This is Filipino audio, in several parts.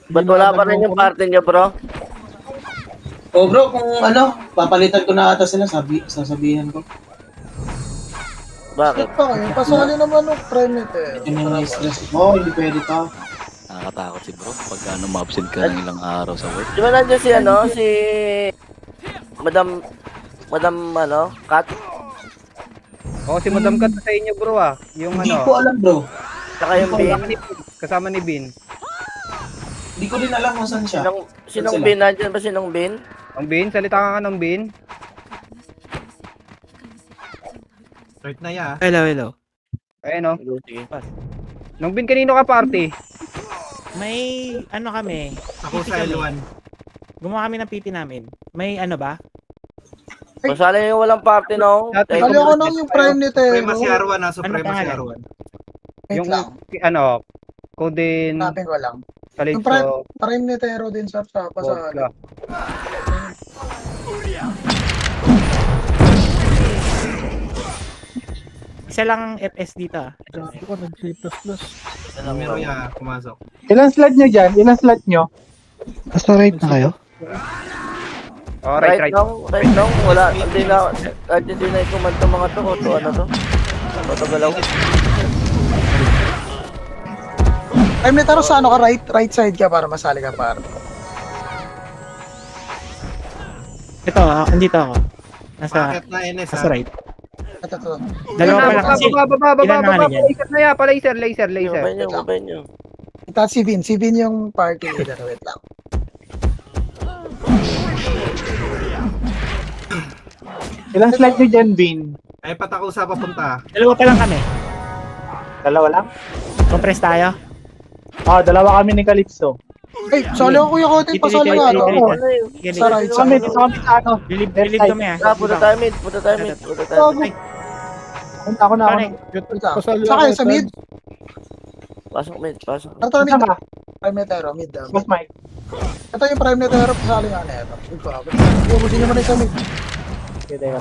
Ba't wala pa rin yung party niyo, bro? Oh bro, kung ano, papalitan ko na ata sila, sasabihan ko. Bakit? Shit pa kayo. Pasali naman ng primate eh. Ito na yung stress ko. Hindi pwede to. Nakakatakot si bro pagka ma-absent ka ng ilang araw sa work. Di ba nandiyan si ano, si... Madam... Madam, ano, Kat? Oo, si Madam Kat sa inyo bro ah. Yung Hindi ano, ko alam bro. Saka yung Bin. kasama ni Bin. Hindi ko din alam kung saan siya. Sinong Sila? Bin? Nandiyan ba sinong Bin? Ang Bin, salita ka ng Bin. Start na ya. Hello. Ayun oh. Sige. Nung Bin, kanino ka party? May ano kami, Ako sa L1. gumawa kami ng PP namin. May ano ba? Masali yung walang party nung... Dati- Sali ako nang yung prime ni Tero. Suprema si R1 ha. Ano Suprema si pangalan? R1. Wait Yung lang. ano, Coden, Hanapin ko lang. Yung Calypso, prime ni Tero din sa pasali. Vodka. Isa lang ang FS dito ah. Numero ya, pumasok. Ilang slot nyo dyan? Ilang slot nyo? Basta right na kayo? Oh, right. Right now, wala. Hindi na... Kahit hindi na i-command ng mga to. To ano to? Matagalaw. Prime ni Tero sa ano ka? Right side ka para masali ka para. Ito, andito ako. Nasa Bakit na NS nasa ha? right. Ito. Dalawa pa lang kasi. Baba, Ilan na nga yan? laser na yan, laser. Mabay nyo. Ito si Vin. Si Vin yung party leader. Wait lang. Ilang slot nyo dyan, Vin? Ay, patako sa papunta. Dalawa pa lang kami. Dalawa lang? Compress tayo. Dalawa kami ni Calypso. Hey, sali ako Kuya Kote. Pasali nga to. Sige, Sa right Kami, side. dito kami sa ano. Bilib kami ah. Punta tayo mid. Punta tayo mid. Ay, Punta ako na ako. Pare, Wait lang. Sa kayo sa mid. Pasok mid. Pasok. Ito mid. Kasama, Prime ni Tero. Mid. Boss Mike. Ito yung prime ni Tero. Pasali nga na ito. Wait pa. Ubusin naman yung sa mid. Okay, teka.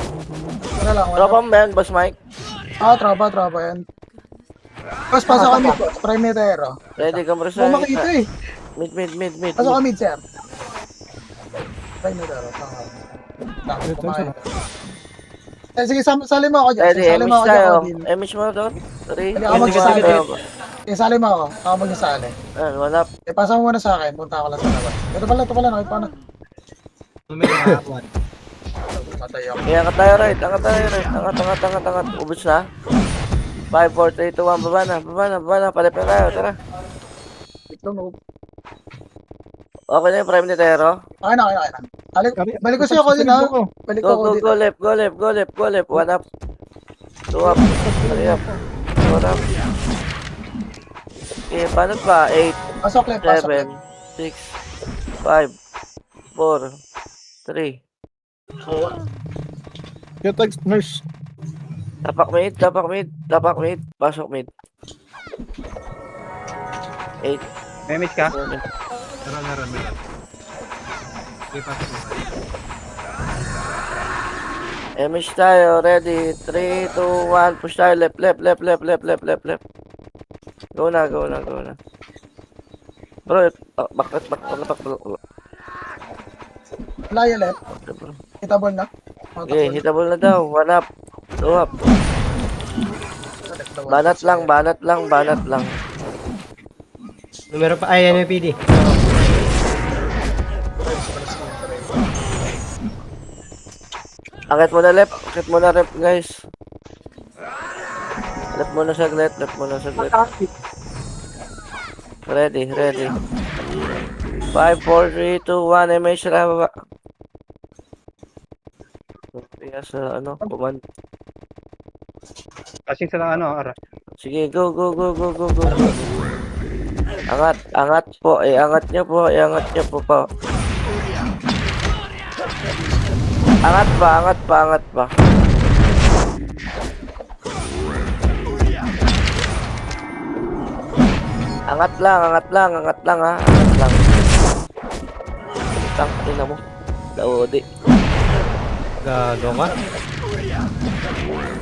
Wala lang. Tropa mo ba yan, Boss Mike? Tropa yan. Tapos pasok ka mid. Prime ni Tero. Ready ka mo rin Hindi sa... mo makita eh. Mid. Pasok ka mid, sir. Prime ni Tero. Kumain. Sige, sali mo ako dyan. Ready, Sali mo emish ako dyan. tayo. Odin. Emish mo doon. 3, Hindi ako magsasali. Sali mo ako. Ako magsasali. Wala. Pasa mo muna sa akin. Punta ako lang sa labas. Ito pala. Nakita ko na. Numero ya, 1. Matay ako. Angat tayo right. Angat. Ubus na. 5, 4, 3, 2, 1. Baba na. Palipin tayo. Tara. Ito, no. Okay na yung prime ni Tero. Okay na. Balik ko sa'yo ko din ha. Balik ko ko din. Go left. 1 up. 2 up. 3 up. 4 up. Okay, paano pa? 8, Pasok left. 7, 6, 5, 4, 3. Tapak mid. Pasok mid. 8, Memage ka? 7. Meron. Okay, pasok mo. Emish tayo. Ready. 3, 2, 1. Push tayo. Left. Go na. Bro, back. Laya left. Hitable na. Okay, hitable na daw. 1 up. 2 up. Banat lang. Numero pa, ay, NPD. Akit mo na left, guys. Left mo na saglit. Ready. 5, 4, 3, 2, 1. MH na baba. Kaya sa command. Kasi sa ano, ara. Sige, go. Angat po. Angat niyo po pa. Angat pa. Angat lang ha. Angat lang. Ina mo. Daodi. Gago ka.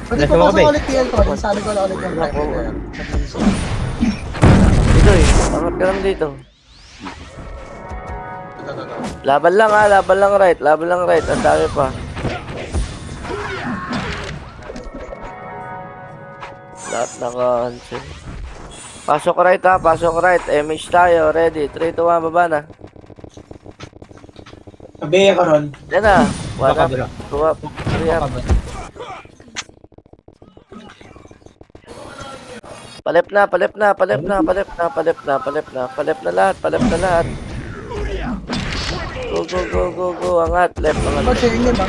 Pwede ko pasok ulit TL ko. Sali ko lang ulit yung prime ni Tero. Dito angat ka lang dito. Laban lang ha, laban lang right. Laban lang right. Ang dami pa. Lahat naka-cancel. Pasok right ha, pasok right. MH tayo, ready. 3, 2, 1, baba na. Tabi ako ron. Yan na. One up, Kabila. 2 up, 3 up. Palep na, palep na, palep na, palep na, palep na, palep na, palep na lahat, palep na lahat. Go, go, go, go, go. Angat, left, angat. Mag-singin ba?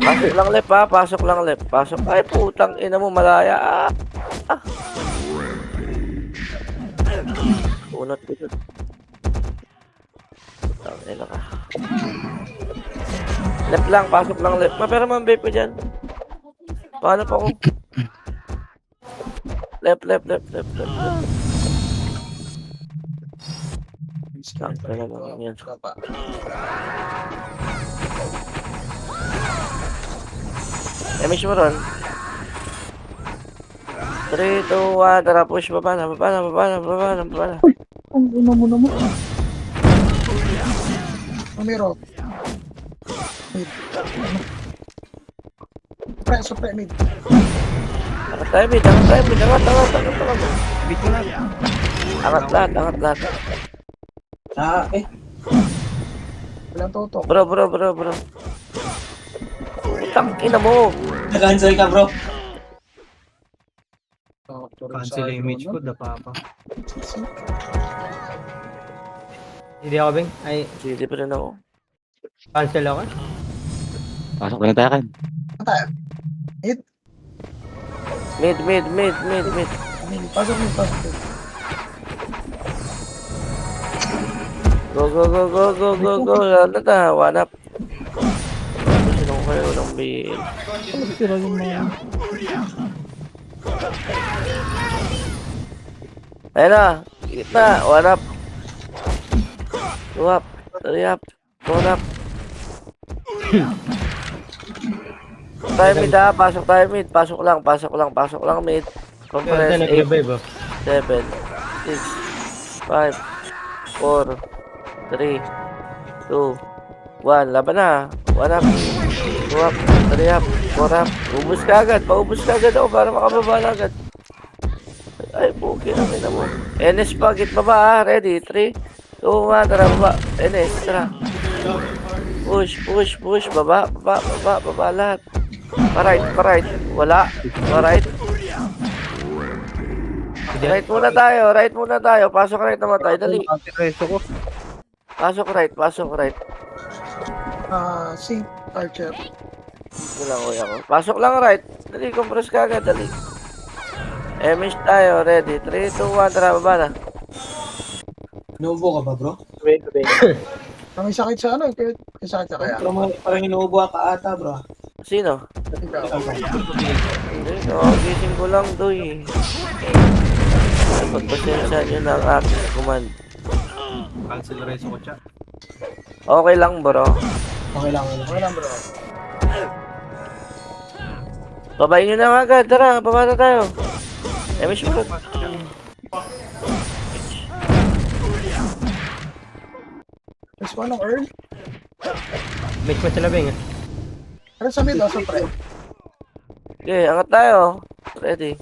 Pasok lang left ha, pasok lang left. Pasok. Ay, putang ina mo, malaya. Unot ko dun. Putang ina ka. Left lang, pasok lang left. Pero mambay po dyan. Paano pa ko? Left, left, left, left, left, left. Lang ka naman yan. Emish mo ron. 3, 2, 1, tara push, baba na, baba na, baba na, baba na, baba na. Ang ina mo naman. Numero. Mid. Supre, mid. Angat tayo, mid, angat tayo, mid, angat. Bit mo na. Angat lahat, angat lahat. Walang tutok. Bro. Putang ina mo. Nag-cancel ka, bro. Cancel yung image ko, dapa pa. Hindi ako, Bing. Ay, Hindi pa rin ako. cancel ako. Pasok na tayo kan. Mid. Pasok mid. Go. Ano na, one up. Sinong kayo ng BL? Ayun na, gitna, one up. 2 up, 3 up, 4 up. Tayo mid ha, pasok tayo mid. Pasok lang mid. Compress, 8, Nag-revive, oh. 7, 6, 5, 4, 3, 2, 1. Laban na. 1 up, 2 up, 3 up, 4 up. Paubos ka agad ako para makababa na agad. Ay, buki na ina mo. NS pa, git baba ha. Ready? 3, 2, 1, tara baba. NS, tara. Push. Baba lahat. Pa-right. Wala. Pa-right. Right muna tayo. Pasok right naman tayo. Dali. Reso ko. Pasok right. Sync Archer. Wala ko yan. Pasok lang right. Dali, compress ka agad. Dali. MH tayo. Ready. 3, 2, 1. Tara, baba na. Inuubo ka ba, bro? Wait. May sakit sa ano? May sakit sa kaya. Parang inuubo ka ata, bro. Sino? Ikaw. Dito, gising ko lang doy. Ay, pagpasensya nyo ng aking command. Cancel reso ko, chat. Okay lang, bro. Okay lang. Bro. Babayin nyo na agad. Tara, baba na tayo. MH mo. There's one ng Earl. Mix mo sila, Bing. Ano sa mid? Supre. Okay, angat tayo. Ready.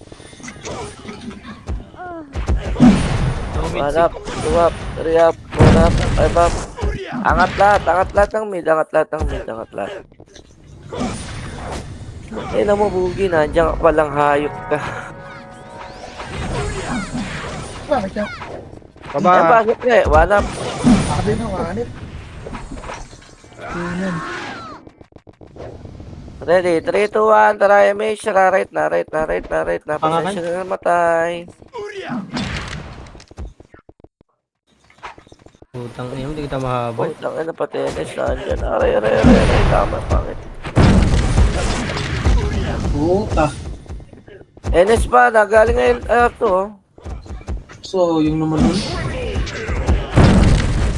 No mid 1 up, 2 up, 3 up, 4 up, 5 up. Angat lahat ng mid. Ay, na mo, bugi na. Diyan ka palang hayop ka. Bakit yan? Ay, Baba. pasok ka eh. 1 up. Sabi nung anit. Ready, 3, 2, 1, tara MH, tara right na. Pasensya na namatay. Putang ina, hindi kita mahabol. Putang ina pa tennis, saan dyan? Aray, tama, pangit. Puta. NS pa, nagaling ngayon, to oh. So, yung naman nun.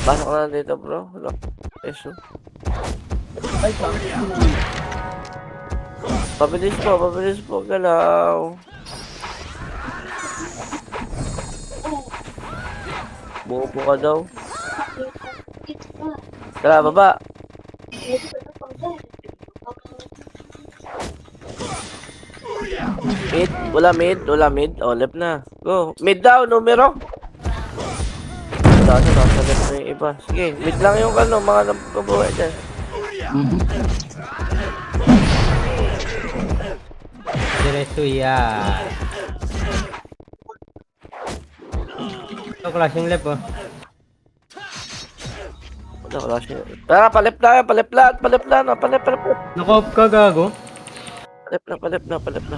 Pasok na dito bro, wala. Peso. Right lang. Pabilis po, galaw. Bobo ka daw. Tara, baba. Mid, wala mid. O, left na. Go. Mid daw, numero. Wala na, nasa left na yung iba. Sige, mid lang yung ano, mga nagbabuhay dyan. Diretso yan. Ito, clash yung left, oh. Wala siya. Tara, palip na. Nakop ka, gago. Palip na.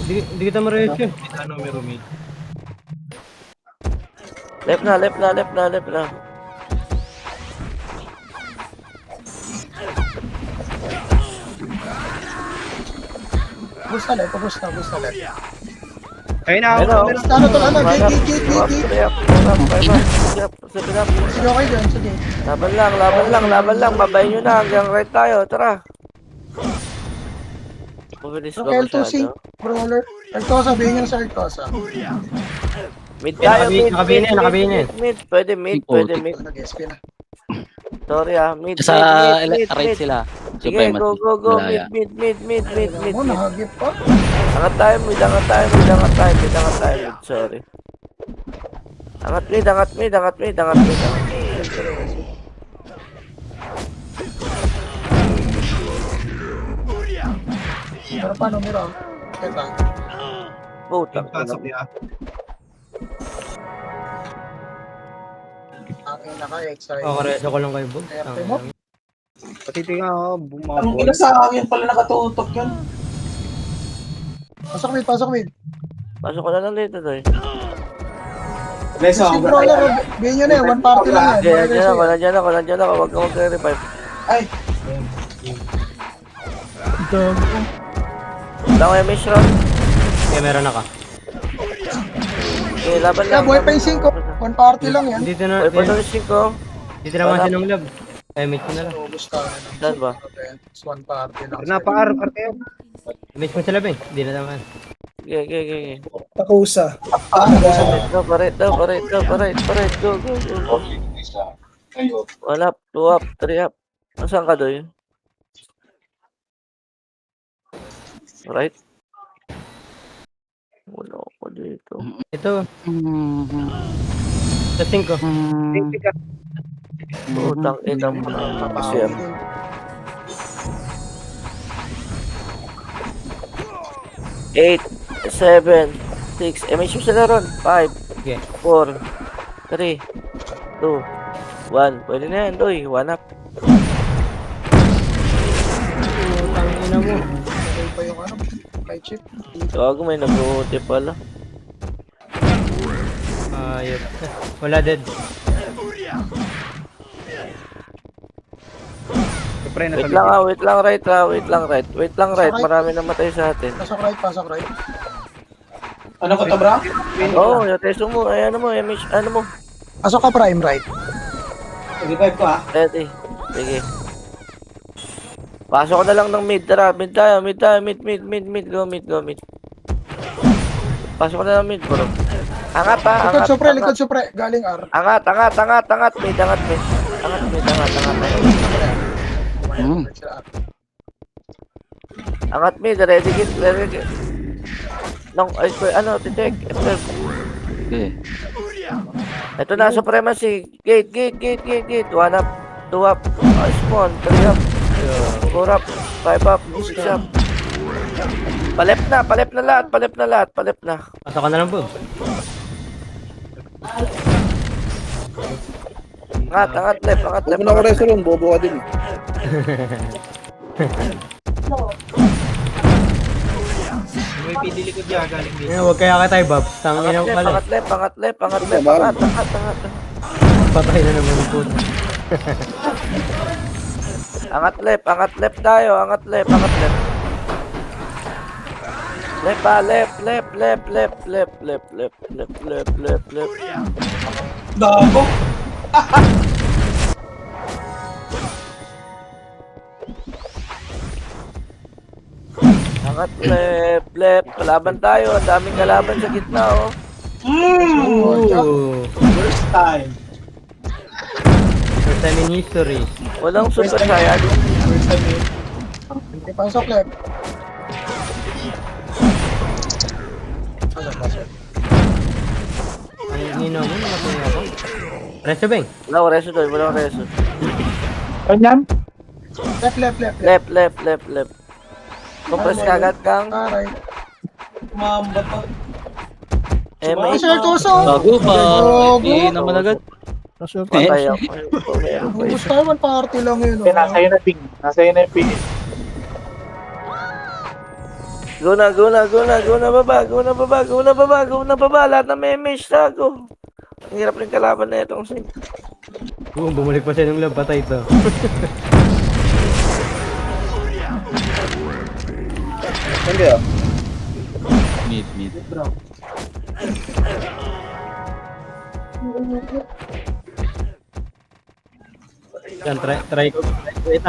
Di kita ma-reach yun. Ano, numero mid. Left na. Push na left, push na left. Ayun na, Hello. meron. Ano to, ano? Gate. Sige, okay dyan, sige. Laban lang. Babayin nyo na hanggang right tayo. Tara. Mabilis So, ba L2 sync, masyado? brawler. Artosa, bigyan nyo sa Artosa. Mid tayo, Nakabihin yan. mid. Pwede mid. Nag-SP na. Sorry mid. Sa mid. right sila. Sige, go. Malaya. Mid. Ako, nahagip pa. Angat tayo, mid. Sorry. Angat mid. Pero paano, Miro? Ito. Putang Pasok ina. niya. Aking naka-excite. Kareso ko lang kayo, Bog. Erte mo? Patitinga ako, Ang bumabol. ina sa akin pala nakatutok yun. Pasok mid. Pasok ko na lang dito, Doy. Leso Si ako. brawler, bigyan nyo na yan. One party lang yan. Nandiyan ako. Huwag ka mag-revive. Ay, Wala ko yung mission. Kaya meron na ka. Okay, laban Kaya lang. buhay pa yung 5. One party lang yan. Dito na, Buhay pa yung 5. dito naman siya ng lab. Kaya mate ko na lang. Ubus ka. Saan ba? One party lang. Napakar kayo. Mate mo sa lab, eh. Hindi na naman. Okay. Takusa. Go, parit. Go. One up, 2 up, 3 up. Nasaan ka, Doy? Right? Wala ako dito. Ito. Sa 5. Putang ina mo. Sir. 8, 7, 6. May shoes na ron. 5, Okay. 4, 3, 2, 1. Pwede na yan, Doy. 1 up. Putang ina mo. Okay pa yung ano. Light chip. Gago, may nag-uuti pala. Ayop. Wala dead. Pre, Wait nasa lang wait lang right. Marami namatay sa atin. Pasok right. ano ko to, bro? Oo, yung teso mo. Ay, ano mo. Ano mo. Pasok ka prime right. Revive ko ha. Ready. Sige. Pasok ko na lang ng mid. Tara, mid tayo. Mid. Go mid. Pasok ko na ng mid, bro. Angat ha. Likod supre. Galing R. Angat. Mid. Angat mid. Angat mid. Ready get. Nung, ano, titek. Okay. Ito na, supremacy. Gate. 1 up, 2 up, spawn, 3 up, 4 up, 5 up, 6 up. Palep na lahat. Pasok ka na lang, Bog. Angat left. Huwag mo na ako resolve, bobo ka din. May pidili ko diya galing dito. Huwag kaya ka tayo, Bob. Tang ina mo pala. Angat left. Patay na naman yung puto. Angat left tayo, angat left. Left. Gago. Angat left. Kalaban tayo, ang daming kalaban sa gitna, oh. Ooh. First time. First time in history. Walang First super time. saiyan. First time eh. Hindi, pasok left. Pasok. Ang nino mo, namatay ako. Resto bang? Wala ko reso doon, wala ko reso. Ganyan? Left. Compress kagad kang Alright. Mamba pa. MA. Sir Tuso. Bago ba? Gago. Hindi naman agad. Patay ako. Ubus tayo, one party lang yun. Hindi, nasa iyo na ping. Nasa iyo na yung ping. Go na baba. Lahat na may image na go. Ang hirap rin kalaban na itong sim. Bumalik pa siya ng lab. Patay ito. Hindi ah. Mid. Yan,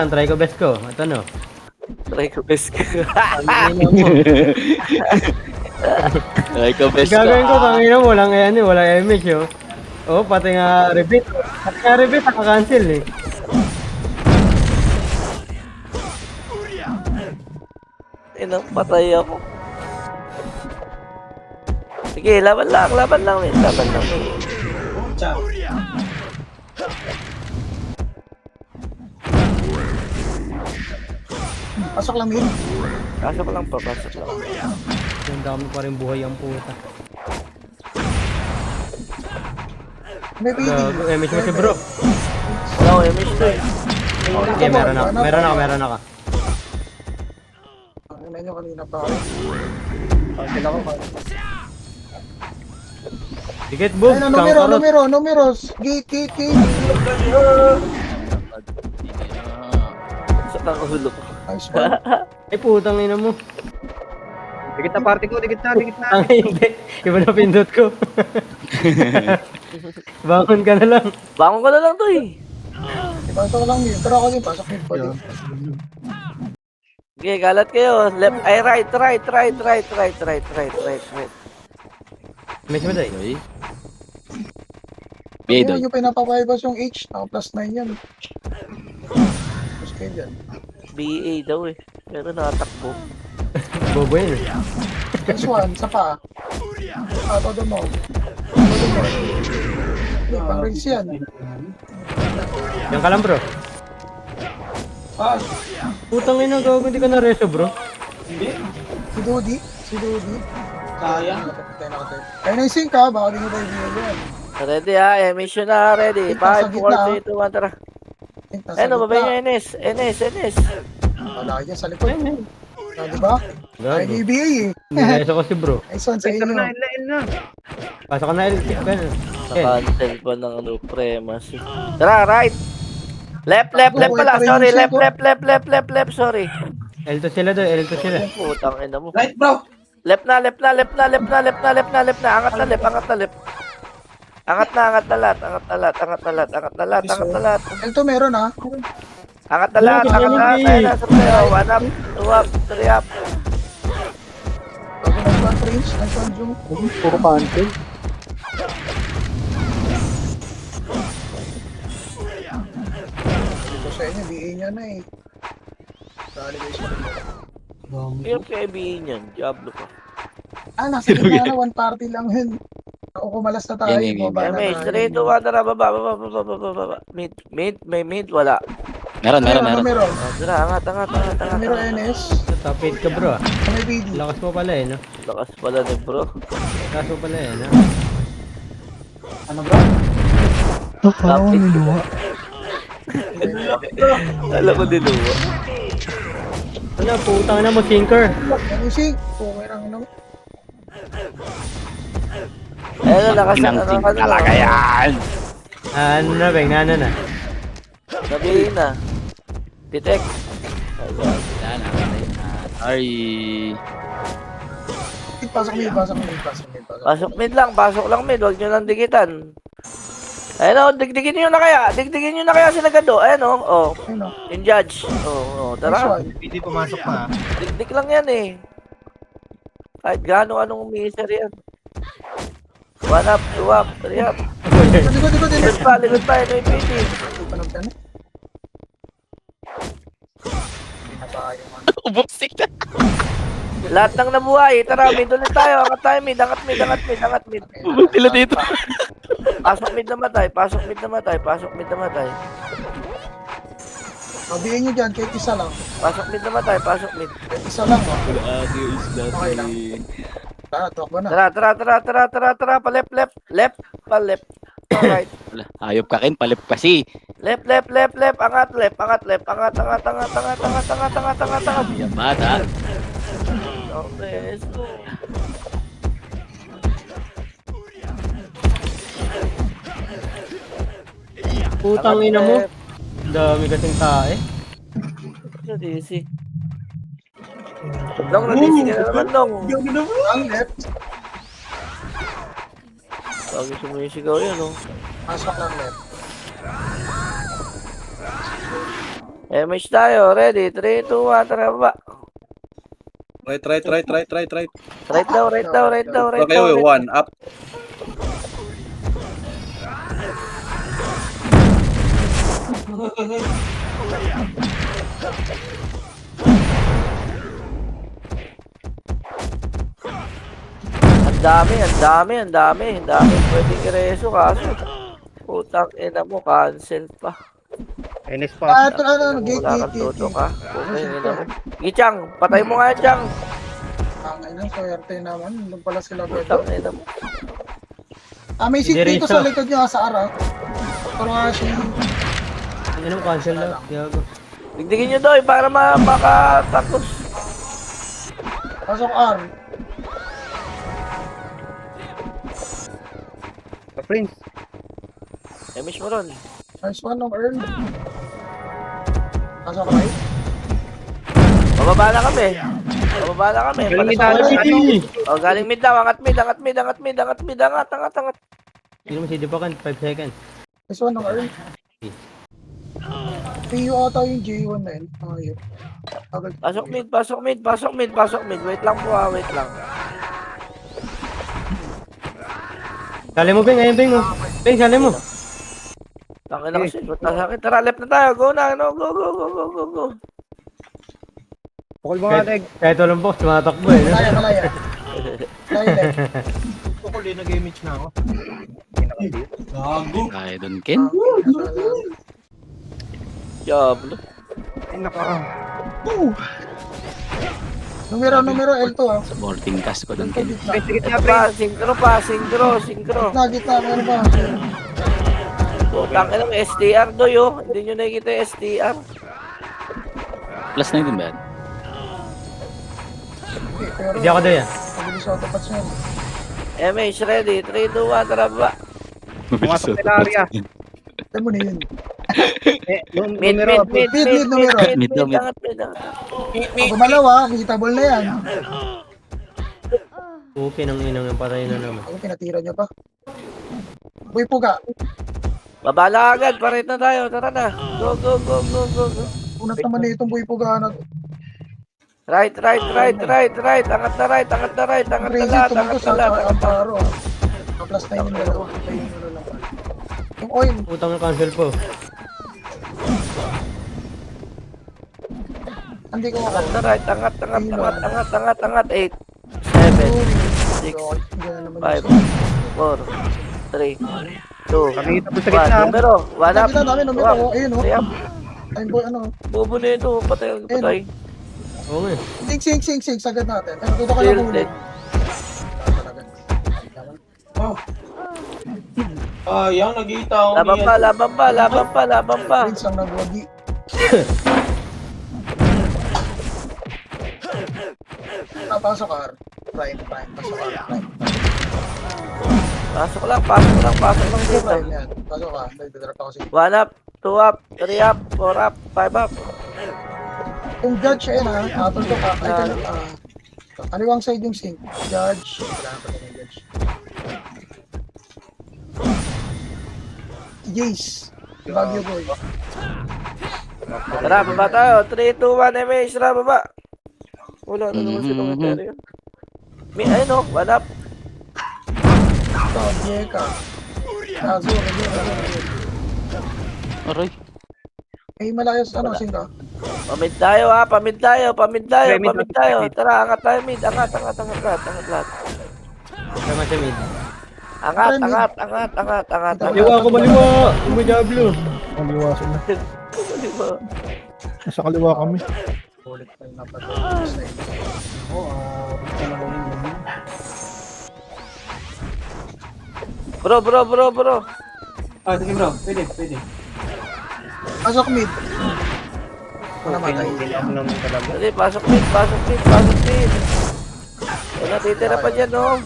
try ko best ko. Ito no. Try ko best ka. Ay, ka best Gagawin ko, ka. tangina mo, walang image oh. Oh, pati nga repeat. Naka-cancel eh. Inang patay ako. Sige, laban lang, wait. Ciao. Pasok lang yun. Pasok lang. Ang dami pa rin buhay ang puta. May PD. Gago, image mo si bro. Wala ko image to eh. Okay, meron ako. Ano nyo kanina pa ako. Pagkil ako. Ticket boom, Ayun, numeros. Gate. Sa pangulo ko. Nice one. Ay putang ina mo. Dikit na party ko, dikit na. Ang hindi. Iba na pindot ko. Bangon ka na lang. Bangon ko na lang to eh. Pasok lang yun. Pero ako din, pasok yun pa din. Okay, galat kayo. Left, ay right. Image mo tayo. Ay. Hindi Mid. nyo pinapapayabas yung H. Naka plus 9 yan. Plus kayo dyan. BA daw eh. Pero nakatakbo. Bobo yun eh. This one, sa pa. Todo mo. Pang rings yan. Yan ka lang bro. Ah, Putang ina, gago, hindi ka na reso bro. hindi. Si Dodi. Sayang. Kaya na yung sync ha. Baka di nyo tayo binigyan. Ready ha, emission na ready. Nasa 5, gitna, 4, 3, 2, 1, tara. Ano, babay nyo NS. Wala yan sa likod. Diba? Ay, Gago. BBA eh. Hindi reso ko si bro. Nice one sa Tara inyo. na, inlain na. Pasok ka na L. Ganun. Nakancel pa ng ano, premise. Tara, right. Left pala. Sorry, left, sorry. L2 sila doon, L2 sila. Putang ina mo. Right bro. Left na. Angat na left. Angat na lahat. Ito meron ha. Angat na lahat. Kaya na sa player. 1 up, 2 up, 3 up. Nice one Prince. Nice one Jung. Puro cancel. Ito sa inyo. BA niya na eh. Dali guys. Hirap kaya ibihin yan. Diablo ka. Nasa gitna na. One party lang yun. Ako kumalas na tayo. Game. Baba na MH, tayo. 3, 2, 1, tara. Baba. Mid. Wala. Meron. Meron. Oh, tara, angat. Meron NS. Top 8 ka bro ah. May PD. Lakas mo pala eh no. Lakas pala ni bro. Lakas mo pala eh no. Ano bro? Ako niluwa. Alam ko niluwa. Ano, putang na mo sinker. Ano yung sync? Okay lang naman. Ayun, lakas na. yan. Ano na, Beng, na. Sabihin na. Detect. Yan, ay. Pasok mid. Pasok lang mid. Huwag nyo lang dikitan. Ayun o, digdigin nyo na kaya si Nagado. Ayun o, Ayun o. yung judge. Oo, Nice tara. one. Hindi pumasok pa. Digdig lang yan eh. Kahit anong umiiser yan. 1 up, 2 up, 3 up. Likod. Likod pa, ano yung PD? Panog ka na. Ubusik na. Lahat ng nabuhay, tara, mid ulit tayo. Angat tayo, mid, angat mid. Ubus sila dito. Pasok mid namatay. Sabihin nyo dyan, kahit isa lang. Pasok mid namatay. Kahit isa lang, oh. Okay lang. Tuwak ba na? Tara, pa left. Alright. Wala, hayop ka kin, palip kasi. Left. Angat. Yan bata. Okay, let's go. Putang ina mo. Dami kasing tae. Nadisi. Nadisi ka na naman, Dong. Ang left. Lagi sumisigaw yan, oh. Pasok lang left. MH tayo, ready? 3, 2, 1, tara baba. Right. Right daw. Kayo, 1 up. Ang dami. Pwede kireso, kaso. Putang ina mo, cancel pa. Enes pa. Ito, gate. Wala kang toto ka. Putang ina mo. Gichang, patay mo nga yan, Chang. Ang ina, swerte naman. Doon pala sila Putang pwede. ina mo. May seat dito sa likod nyo, sa ara. Pero nga siya. Anong cancel na? Yago. Digdigin nyo doy para makatapos. Pasok R. Prince. MH mo ron. Nice one ng Earl. Pasok right. Bababa na kami. Galing ni Palasok Dano. na. Galing mid daw. Angat mid. Angat. Hindi mo si Dipakan, 5 seconds. Nice one ng Earl. PU ata yung J1 na yun. Ayun. Agad. Pasok mid. Wait lang po, wait lang. Sali mo, Bing. Ayun, Bing. Oh. Bing, sali mo. Tangin na kasi. Ba't nasa akin? Tara, left na tayo. Go na. No, go. Pukul mga leg. Kahit walang box, tumatakbo eh. No? Kalaya. Left. Kukuli, nag-image na ako. Kaya dun, Ken. Diablo. Ay, naka. Numero L2 ah. Sa boarding cast ko dun, Ken. Prince, sige Ito na, Prince. pa, syncro. Gitna, meron ba? Tangin ng STR doy, oh. Hindi nyo nakikita yung STR. Plus 9 din ba yan? Pero, Hindi ako doon yan. mabilis ako tapat siya. MH ready. 3, 2, 1, tara ba? Pumasok sa area. Alam mo na yun. Mid. numero. Mid. Angat. Pag gumalaw ah, vegetable na yan. Okay, nang inang yung patay na naman. Ako pinatira niya pa. Uy, puga. Babala agad. Parit na tayo. Tara na. Go. Unat naman na itong buhay puga na. Right. Angat na right. Crazy, tumagos sa Amparo ah. Plus 9 yung dalawa. Yung oil. Utang na cancel po. Hindi ko Angat na right. Angat. 8, 7, 6, 5, 4, 3, 2, Kami tapos sa gitna. 1. Numero. 1 up. Nakita namin, numero. Ayun oh. 3 up. Time boy, ano. Bobo na ito. Patay. Oo nga. Sing. Sagad natin. Pero dito ka lang huli. Yung nag-iita ako Laban pa. Prince ang nagwagi. Pasok R. Prime. Pasok R. Prime. Pasok lang dito. Prime yan. Pasok ka. Nagdadrop ako si 1 up, 2 up, 3 up, 4 up, 5 up. yung judge ayun ha. Apple to ka. Ay, kaliwang side yung sink. Judge. Kailangan pa rin yung judge. Jace. Baguio boy. Tara, baba tayo. 3, 2, 1, MH. Tara, baba. Wala na naman si commentary yun. Ayun o, 1 up. ito, Dieka. Azul, Azul. Aray. May malayos, ano, singka. Pamid tayo ha, pamid tayo. Mid, Pamid tayo. Tara, angat tayo mid. Angat lahat. Tama sa mid. Angat. Kaliwa ko, maliwa! Umidablo. Kaliwa sila. Nasa kaliwa kami. Ulit pa yung napatay sa inyo. Bro. Ah, sige bro. Pwede. Pasok mid. Wala matay. Ako naman talaga. Dali, pasok mid. Wala titira pa dyan, no?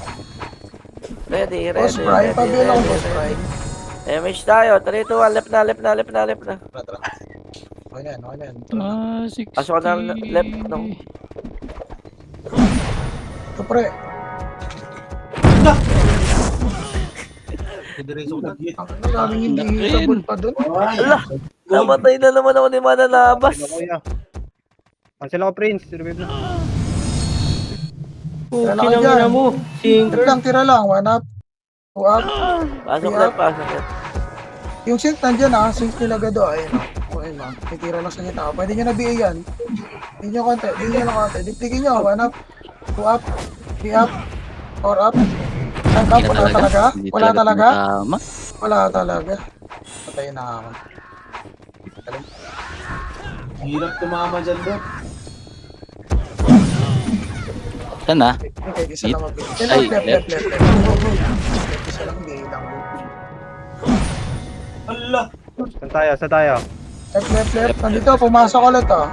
Ready. Boss Prime, pabiyan ako, Boss Prime. Damage tayo. 3, 2, 1. Left na. Okay yan. Pasok na left, no? Ito, pre. Ang daming hindi hitable pa dun. Ala, namatay na naman ako ni Mananabas. Kuya. Cancel ako, Prince. Revive na. Tira lang Kinangina dyan. mo. Tira lang. 1 up. 2 up. Pasok left. Yung sink nandyan ah. Sink nila gado. Ayun ah. Okay lang. Titira lang sa gitna. Pwede nyo nabigay yan. Bigyan nyo konti. Diptigin nyo. 1 up. 2 up. 3 up. 4 up. Tank up. Wala talaga. Tama. Wala talaga. Patay na ako. Hirap tumama dyan bro. Saan na? Okay, isa lang mabigay. Ay, Left. Isa lang. Hindi lang. Ala. Saan tayo? Left. Nandito. Pumasok ulit ah.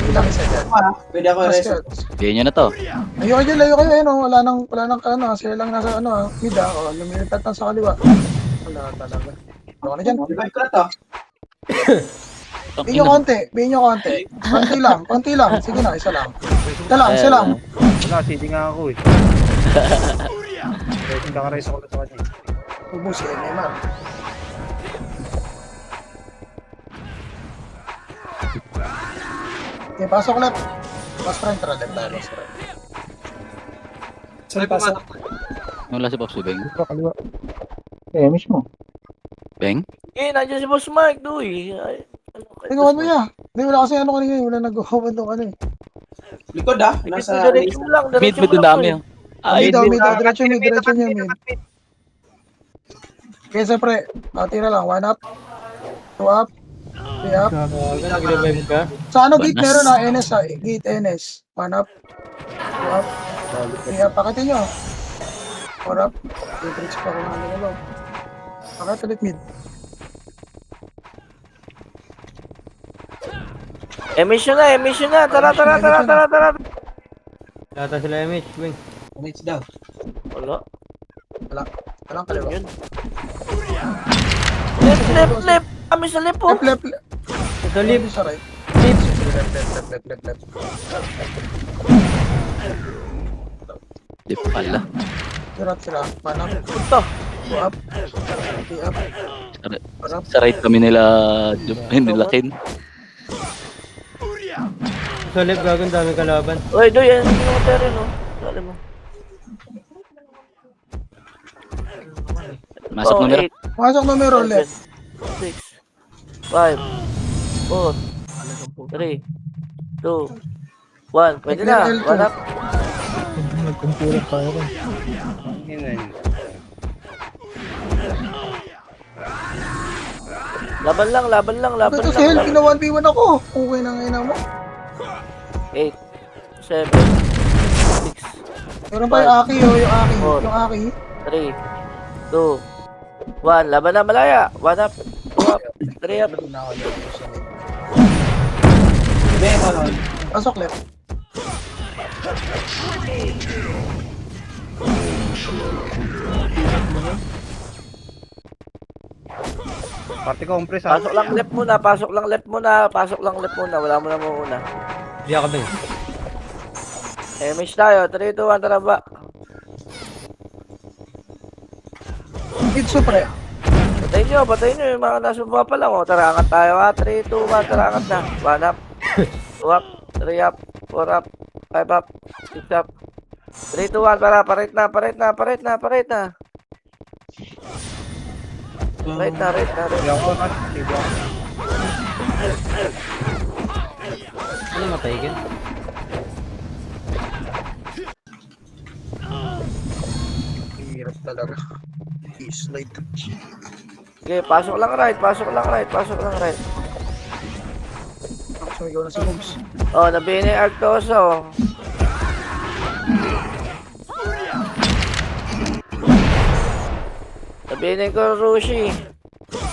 Hindi lang isa dyan. Pwede ako reset. Bigyan nyo na to. Ayoko dyan, ayun oh. Wala nang ano, sila lang nasa ano, mid oh. Lumilipat lang sa kaliwa. Wala talaga. Ako na dyan. Revive ko na to. Bigyan nyo konti. Konti lang. Sige na, isa lang. Isa lang. Wala, CD nga ako eh. Kaka-raise ako sa kanya. Ubus si Neymar. Okay, pasok left. Mas friend, tara left tayo, mas friend. Sorry, pasok. Wala si Pops Beng. Kaliwa. Eh, mismo. Beng? Nandiyan si Boss Mike, duy. Tingnan mo niya. Hindi, wala kasi ano kanina, wala nag-comment nung ano eh. Likod ah. Nasa Diretso lang. Mid mo dami oh. Ay, mid. Diretso niya, mid. Okay, siyempre, tira lang. 1 up. 2 up. 3 up. Nag-revive ka? Sa ano gate Banas. meron na NS ha? Gate NS. 1 up. 2 up. 3 up. Pakitin nyo. 4 up. Matrix pa kung ano nyo. Pakit ulit mid. Emission na. Tara. Yata sila MH, Beng. Mitch daw. Wala. Walang kaliwa. Yun. Left. Kami sa left, oh. Left. Sa lip. Sa right. Left. Di pala. Dirat sila. 1 up. Punta. 2 up. 3 up. 4 up. Sa right kami nila Kin. Sa lip, gagawin dami kalaban. Uy, doy, yan yung mga rin, oh. Dali mo. Masok numero. 8, Pasok numero left. 6, 5, 4, 3, 2, 1. Pwede na. 1 up. Nagkumpulat tayo rin. Yun na yun. Laban lang. Ito si Hel, pina-1v1 ako. Okay nang ina mo. 8, 7, 6, Meron pa yung Aki, oh. Yung Aki. 3, 2, 1. Laban na, malaya. 1 up. 2 up. 3 up. Pasok left. Party compress ha. Pasok lang left muna. Wala mo na muna. Hindi ako, Beng. Miss tayo. 3, 2, 1. Tara ba? Mid supre. Patayin nyo. Yung mga nasa baba pa lang. Oh. Tara, angat tayo ha. 3, 2, 1. Tara, angat na. 1 up. 2 up. 3 up. 4 up. 5 up. 6 up. 3, 2, 1. Tara, parit na. Right na, right na, right. Hindi ako, hindi ako. Ano matay ka? Hirap talaga. Slide. Okay, pasok lang right, pasok lang right, pasok lang right. Ako sumigaw na si Hobbs. Oh, nabini Arctoso. Nabini ko Rushi.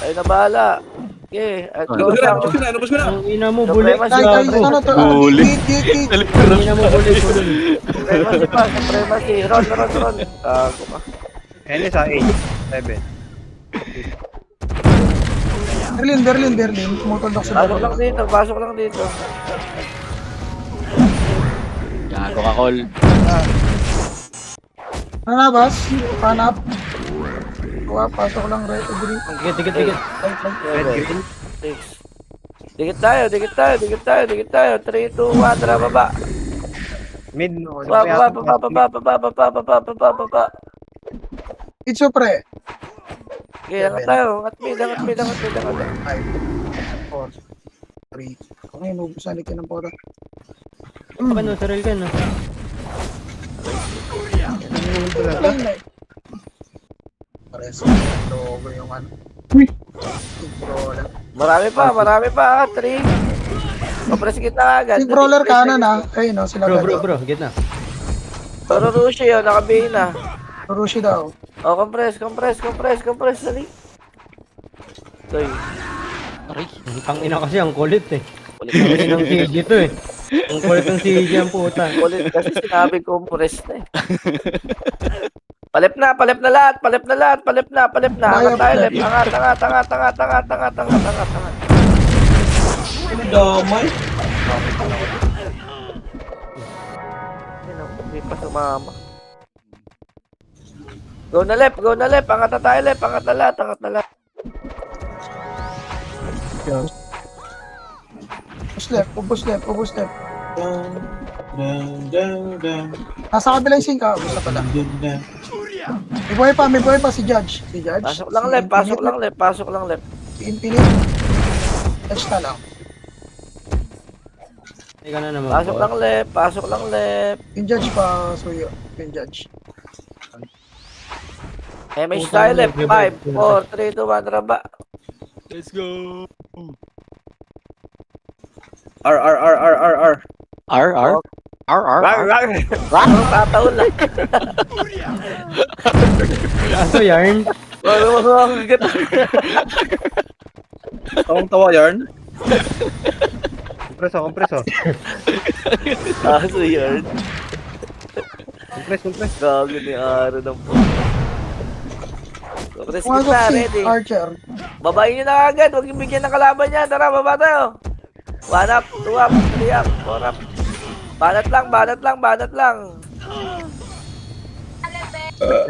Ay na bahala. Okay, Ano Arctoso. na? Ano na? Ang ina mo, Suprema bulik. si Ay, ano to? Bulik. Gate. Ang ina mo, bulik. Suprema si pa, Suprema si Ron. Tago ka. Any sa 8, 7. Berlin. Tumutulak sa Pasok lang dito, pasok lang dito. Gago ka, Col. Nanabas. Panap. Pasok lang right. Agree. Dikit. Red green. 6. Dikit tayo. 3, 2, 1, tara baba. Mid. Baba. It's so pre. Okay, angat tayo. Angat mid. 5, 4, 3. Ngayon, ubusan ka ng pota. Ano, saril ka, no? Pares. Logo yung ano. Marami pa. 3. Papres kita agad. Si brawler kanan na. Ayun no, sila Bro, gitna. Pero Rushi yun, nakabihin na. Rushi daw. Oh, compress. Dali. Toy. Aray. Ang tangina kasi, ang kulit eh. Ulit Ang ina ng CG to eh. Ang kulit ng CG ang puta. kasi sinabi ko compress na eh. Palep na lahat. Angat tayo, lep. Angat. Ano damay? Hindi pa sumama. Go na lep. Angat na tayo, lep. Angat na lahat. Ubus left. Dang. Nasa kabilang singka. Gusto pala. May buhay pa si Judge. Pasok lang lep. Si Infinite. Judge na lang. Ika na naman. Pasok lang lep. Yung Judge pa, Suyo. Yung Judge. MH tayo lep. 5, 4, 3, 2, 1, raba. Let's go. R. R. Tataon lang. Aso yarn. Tawang tawa yarn. Kompreso. Aso yun. Compress. Gago ni Aro ng po. Compress Pumasok kita, si ready. Archer. Babayin nyo na agad. Huwag yung bigyan ng kalaban niya. Tara, baba tayo. 1 up, 2 up, 3 up, 4 up. Banat lang.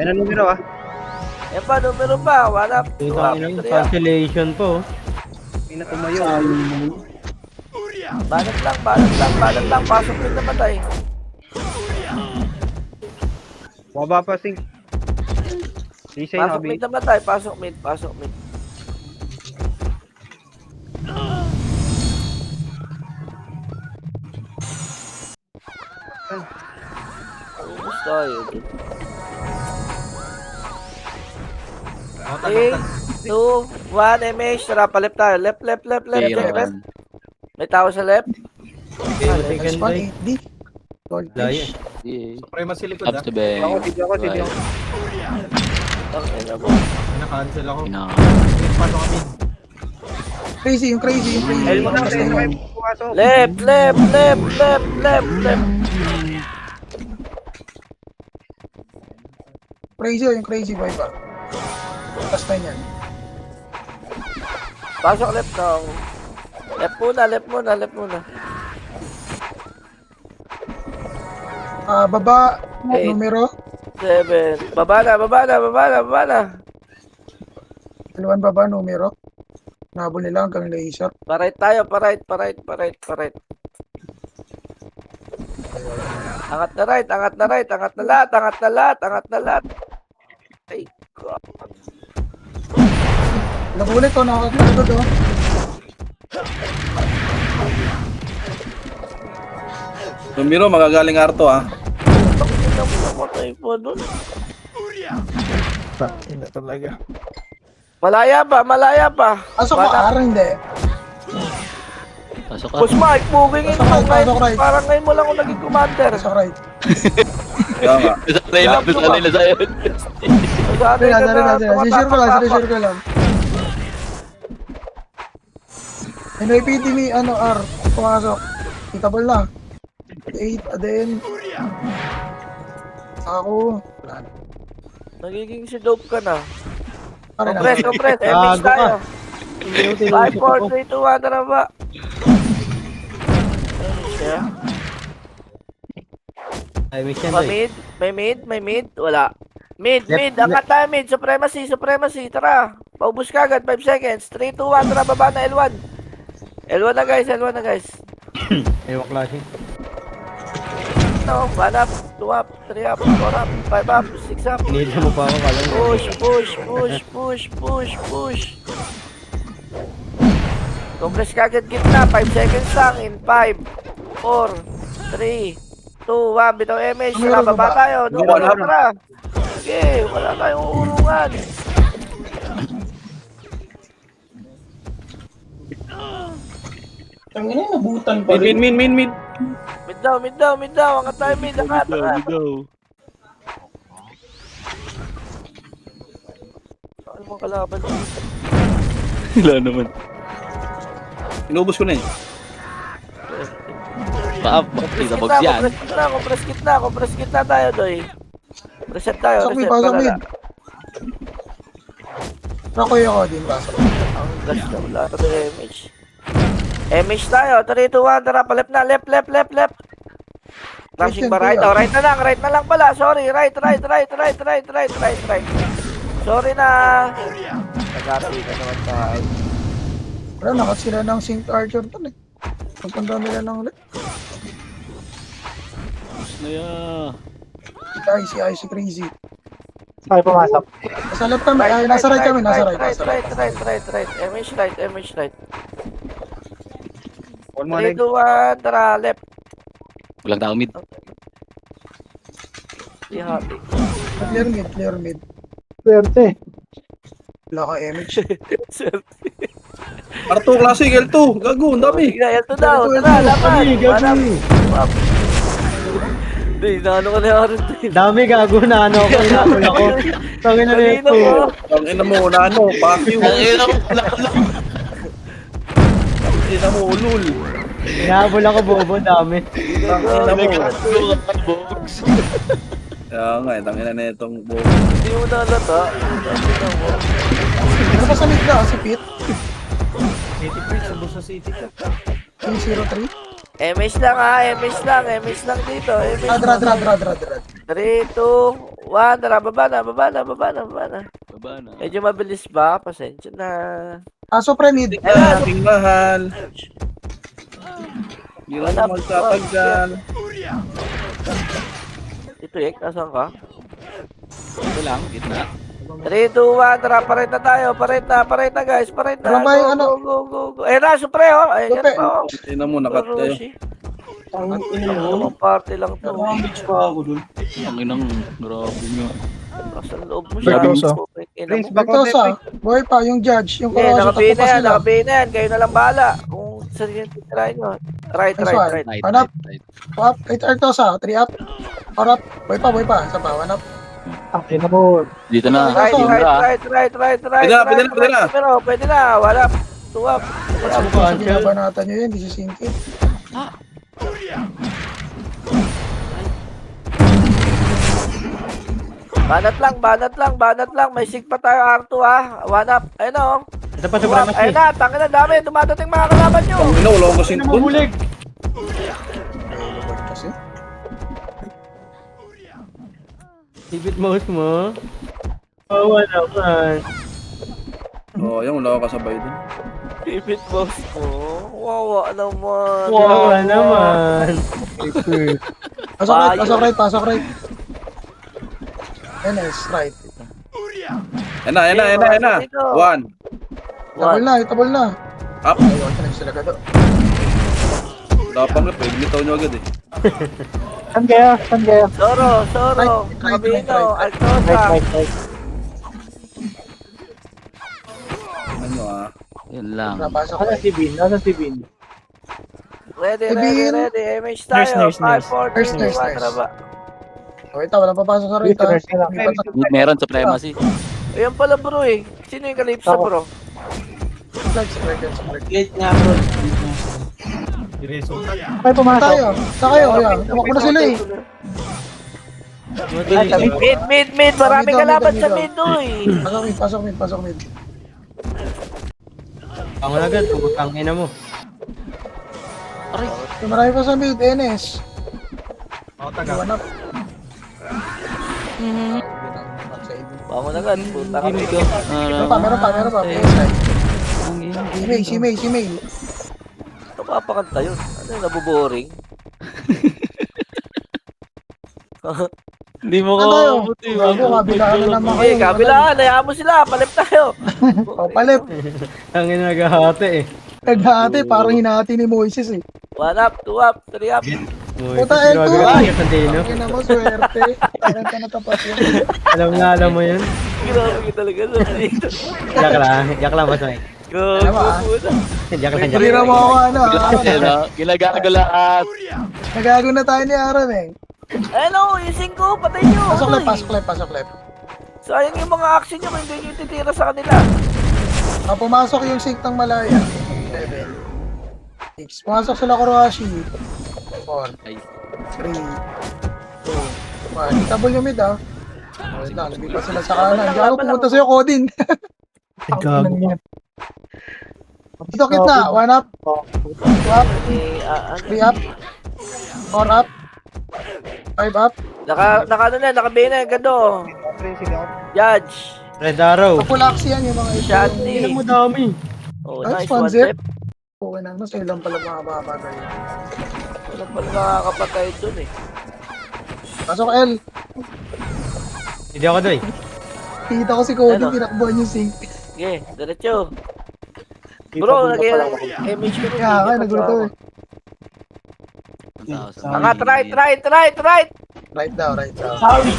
May na numero ah. Yan pa, numero pa. 1 up, 2 up, Putang ina, 3 up. cancellation po. May na tumayo. Banat lang. Pasok din namatay. Baba pa sing. Disay na Pasok kabi. mid namatay. Pasok mid. Ubus tayo. 3, 2, 1, MH. Tara, palip tayo. Left. May tao sa left. Next one, 8D. Daya. Suprema sa likod Up to bang. Video ako. Tangina mo. Naka-cancel ako. Pinaka. Paano kami? Crazy. Elmo na. Pumasok. Left. Yung crazy boy pa. Tapos na yan. Pasok left daw. Left muna. Baba. Eight. Numero. 7. Baba na. Dalawan baba, numero. Nabol nila hanggang laser. Pa-right tayo. Angat na right. Angat na lahat. Ay, God. Nagulit ko, nakakagod oh. Tumiro, magagaling Arto ah. Namatay po doon. Hindi talaga. Malaya pa. Pasok ka, hindi. Pasok ka. Boss Mike, moving in Pasok right, pasok right. Parang ngayon mo lang ako naging commander. Pasok right. Kaya nga. Nasanay na sa'yo. Masanay ka na. Sinisure ko lang. NYPD ni, R, pumasok. Kitable na. 8, then. Ako. Nagiging si Dope ka na. Pare na. Compress. MH Gago ka. tayo. 5, 4, 3, 2, 1, tara ba? Siya. Ay, miss yan, Doy. May mid. Wala. Mid. Angkat tayo mid. Supremacy. Tara. Paubos ka agad. 5 seconds. 3, 2, 1. Tara, baba na L1. L1 na guys. Ewan klase. No, 1 up, 2 up, 3 up, 4 up, 5 up, 6 up. Pinita mo pa ako. Kala mo. Push. Compress ka agad gitna. 5 seconds lang. In 5, 4, 3, 2, 1. Bitaw MH. Tara, baba tayo. Tara. Okay, wala tayong urungan. Ang ina, nabutan pa rin. Min. Mid daw. Angat tayo mid. Angat. Ano mo kalaban? Wala naman. Inubos ko na eh. Kita box yan. Compress kit na tayo, Doy. Reset tayo, Pasok mid, reset. pasok mid. Palala. Nakuya ko din, pasok. Ang gas na wala ka ng MH. MH tayo, 3, 2, 1, tara, palep na, left. Rushing ba right? Oh, right na lang pala, sorry, right. Sorry na. Nagati ka naman tayo. Wala, nakat sila ng St. Archer dun eh. Pagpunta nila ng ulit. Si Crazy. Ay, pumasok. Nasa left kami, ay, nasa right kami, nasa right. Right. MH right. All mo 3, rin. 2, 1, tara, left. Walang tao mid. Di happy. Clear mid. Swerte. Wala ka MH. Arto, klase, L2. Gago, ang dami. Sige, ito daw, tara, laban. Hindi, naano ka na yung Dami gago na ano ako. Inapol ako. Tangin na Kanina nito. mo. Ang ina mo, nano, pakyo. Ina mo, ulul. Inapol ako, bobo. Dami. Ang ina mo. Box. Kaya nga, tangina na itong buhok. Hindi mo nalata. Ano ba sa mid na? Si Pete? City Prince, sa Busa City ka. 303? MH lang dito. MH Drad. 3, 2, 1, tara, baba na. Baba na. Medyo mabilis ba? Pasensya na. Supre mid. Ang aking mahal. Hindi na magtatagal. Ito nasan ka? Ito lang, gitna. 3, 2, 1, tara, paret na tayo. Paret na guys, paret na. Ano ba yung ano? Go. Eh, na, supre, oh. Ay, Supre. oh. Ina mo, nakat kayo. Ang ina mo. Ang party lang to. Nakambitch pa ako dun. Ang inang grabe nga. Nasa loob mo Bertosa. Prince, siya. back on Bertosa. Boy pa, yung judge. Yung Eh, kawaso, nakabihin tatlo pa sila. na yan. Kayo na lang bahala. Kung saan yung titirahin nyo. Right. Right. Hanap. Up. 8 Bertosa. 3 up. 4 up. Boy pa. Isa pa. 1 up. Ang ina mo. Dito na. Right. Pwede na. Pero, pwede na. Wala. 2 up. Sa binabanatan nyo yun, di si Sinky. Banat lang. May sig pa tayo R2 ha. 1 up. Ayun na oh. Ito pa 2 sobrang up. Ayun na. Tangin na dami. Dumadating mga kalaban nyo. Ang ina, wala akong kasing dun. Mabulig. Kasi. Tibit mouse mo. Wala naman. Oh, yan, wala akong kasabay dun. Pipit boss mo. Wawa naman. Wala naman. Pasok right. NS, right. Yan na. 1, Itabol na, itabol na. Up. Ayaw ka na sila gado. Wala pang rep. Bitaw nyo agad eh. Saan kayo? Saan kayo? Soro, Right, Camino, right. Altosa. Right. Ano ah. Yun lang. Napasok Nasa si Bin? Nasa si Bin? Ready. MH Nurse, tayo. nurse, 5, nurse. 4, 3, Nurse. 2, 1, traba. O, ito, walang papasok sa rito. Nurse na lang. Meron supremacy. Ayan pala bro eh. Sino yung Calypso bro? Late nga bro. Ay, pumasok. Tayo, sa kayo, ayan. Tumakbo na sila eh. Mid. Marami Dito, kalaban dito, sa dito. mid, uy. Pasok mid. Pangon agad, putang ina mo. Marami pa sa mid, NS. Ako taga. Iwan up. Bangon agad. Puta ka. Meron pa. Si May. Ito papakanta yun. Ano yung nabuboring? Hindi mo Ano tayo? Gago, kabilaan na naman kayo. Okay, kabilaan. Hayaan mo sila. Palip tayo. O, palip. Ang ina naghahati eh. Naghahati, parang hinahati ni Moises eh. 1 up, 2 up, 3 up. Puta, L2. Grabe ka sa Dino. Kaya mo, swerte. Parang ka natapat yun. Alam mo yun. Grabe ka talaga sa dito. Yak lang boss Mike. Grabe puta. Yak lang. Hindi na mo ako Ginagago lahat. Nagago na tayo ni Aram eh. Hello, yung 5. Patay nyo. Pasok left. Sayang yung mga action nyo kung hindi nyo titira sa kanila. Pumasok yung sync ng Malaya. 7. 6. Pumasok sila Kurohashi. 4. 3. 2. 1. Itabol yung mid ah. Wait lang, hindi pa sila sa kanan. Gago, pumunta sa'yo, Codin. Gago. Dito kita, 1 up. 2 up. 3 up. 4 up. 5 up. Naka-bay na, gado. Judge. Red Arrow. Kapulaksi yan yung mga ito. Shanty. Ilang mo dami. Oh, Nice nice one, one, Zep. Zep. Okay na, mas ilang pala mga babagay. Wala pala nakakapatay dun eh. Pasok L. Hindi ako doy. Kita ko si Cody, Ano? tinakbuhan yung sync. Sige, diretso. Bro, nag-image ko rin. Kaya nagulo eh. Angat, right. Right daw. Sorry.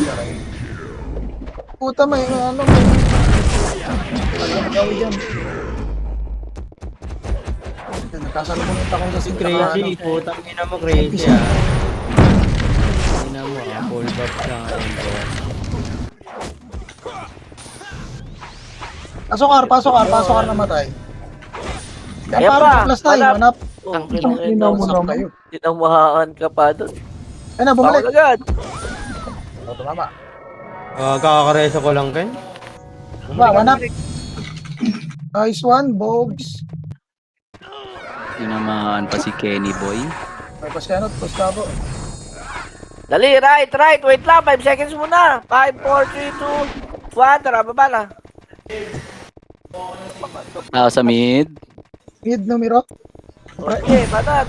Puta, may ano, may... Gawin dyan. Nagkasalubungit ako sa sync. Crazy. Putang ina mo crazy ah. Ina mo ah. Full buff sa akin bro. Pasok R namatay. Yan Yan parang pa, plus tayo, hanap. manap. Oh, Ang ina mo pinang kayo. tinamahaan ka pa dun. Ayun na, bumalik. Bawal agad. O, tumama. Kakakaresa ko lang Ken. Manap. Nice one, Bogs. Tinamaan pa si Kenny Boy. May pasyanot, Gustavo. Dali, right. Wait lang, 5 seconds muna. 5, 4, 3, 2, 1. Tara, baba na. Tao sa mid. Mid numero. Okay, banat.